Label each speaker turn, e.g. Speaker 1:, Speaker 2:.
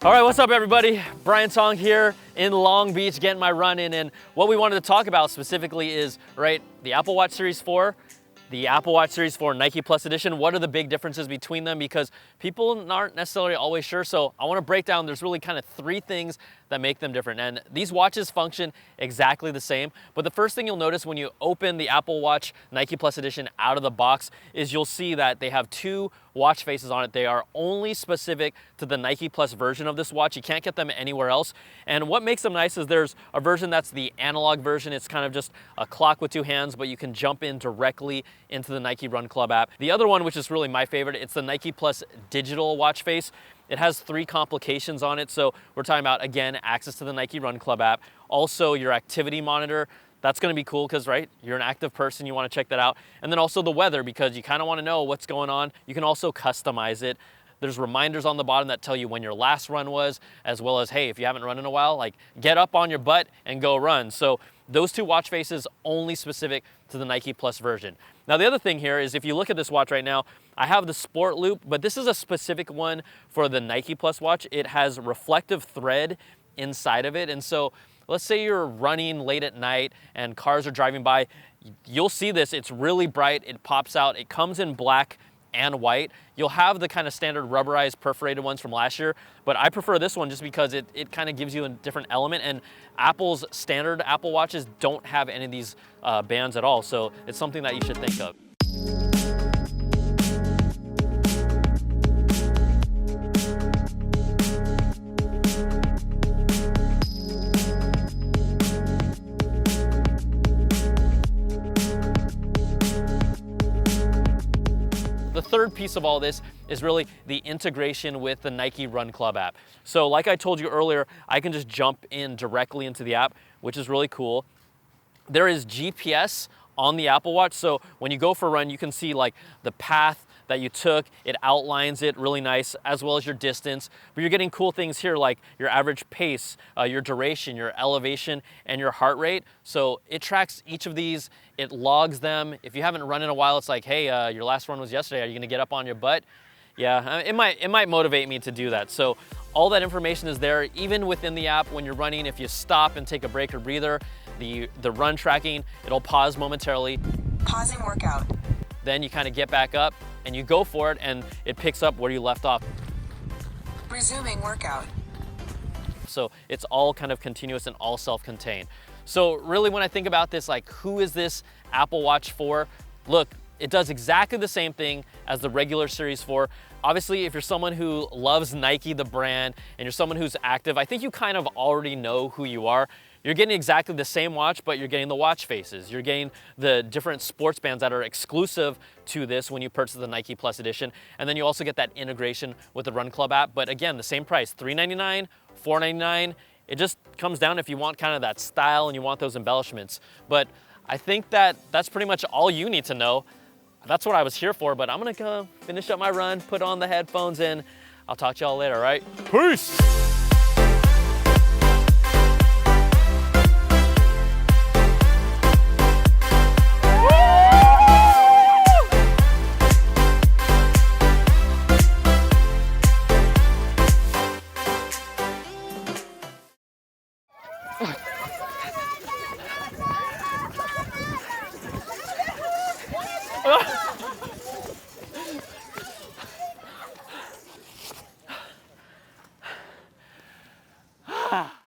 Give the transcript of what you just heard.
Speaker 1: All right, what's up everybody? Brian Tong here in Long Beach getting my run in, and what we wanted to talk about specifically is, right, the Apple Watch Series 4, the Apple Watch Series 4 Nike Plus Edition. What are the big differences between them? Because people aren't necessarily always sure, so I want to break down, there's really kind of three things that make them different. And these watches function exactly the same, but the first thing you'll notice when you open the Apple Watch Nike Plus Edition out of the box is you'll see that they have two watch faces on it. They are only specific to the Nike Plus version of this watch. You can't get them anywhere else. And what makes them nice is there's a version that's the analog version. It's kind of just a clock with two hands, but you can jump in directly into the Nike Run Club app. The other one, which is really my favorite, it's the Nike Plus digital watch face. It has three complications on it. So we're talking about, again, access to the Nike Run Club app. Also your activity monitor. That's gonna be cool because, right, you're an active person, you wanna check that out. And then also the weather, because you kinda wanna know what's going on. You can also customize it. There's reminders on the bottom that tell you when your last run was, as well as, hey, if you haven't run in a while, like get up on your butt and go run. So those two watch faces only specific to the Nike Plus version. Now the other thing here is if you look at this watch right now, I have the Sport Loop, but this is a specific one for the Nike Plus watch. It has reflective thread inside of it. And so let's say you're running late at night and cars are driving by, you'll see this, it's really bright, it pops out, it comes in black and white. You'll have the kind of standard rubberized perforated ones from last year, but I prefer this one just because it kind of gives you a different element, and Apple's standard Apple Watches don't have any of these bands at all, so it's something that you should think of. The third piece of all this is really the integration with the Nike Run Club app. So like I told you earlier, I can just jump in directly into the app, which is really cool. There is GPS on the Apple Watch, so when you go for a run, you can see like the path that you took, it outlines it really nice, as well as your distance. But you're getting cool things here like your average pace, your duration, your elevation, and your heart rate. So it tracks each of these, it logs them. If you haven't run in a while, it's like, hey, your last run was yesterday, are you gonna get up on your butt? Yeah, it might motivate me to do that. So all that information is there, even within the app when you're running. If you stop and take a break or breather, the run tracking, it'll pause momentarily.
Speaker 2: Pausing workout.
Speaker 1: Then you kind of get back up and you go for it, and it picks up where you left off.
Speaker 2: Resuming workout.
Speaker 1: So it's all kind of continuous and all self-contained. So really when I think about this, like, who is this Apple Watch for? Look, it does exactly the same thing as the regular Series 4. Obviously, if you're someone who loves Nike, the brand, and you're someone who's active, I think you kind of already know who you are. You're getting exactly the same watch, but you're getting the watch faces. You're getting the different sports bands that are exclusive to this when you purchase the Nike Plus Edition. And then you also get that integration with the Run Club app. But again, the same price, $399, $499. It just comes down if you want kind of that style and you want those embellishments. But I think that's pretty much all you need to know. That's what I was here for, but I'm gonna go finish up my run, put on the headphones in. I'll talk to y'all later, all right? Peace! Ah!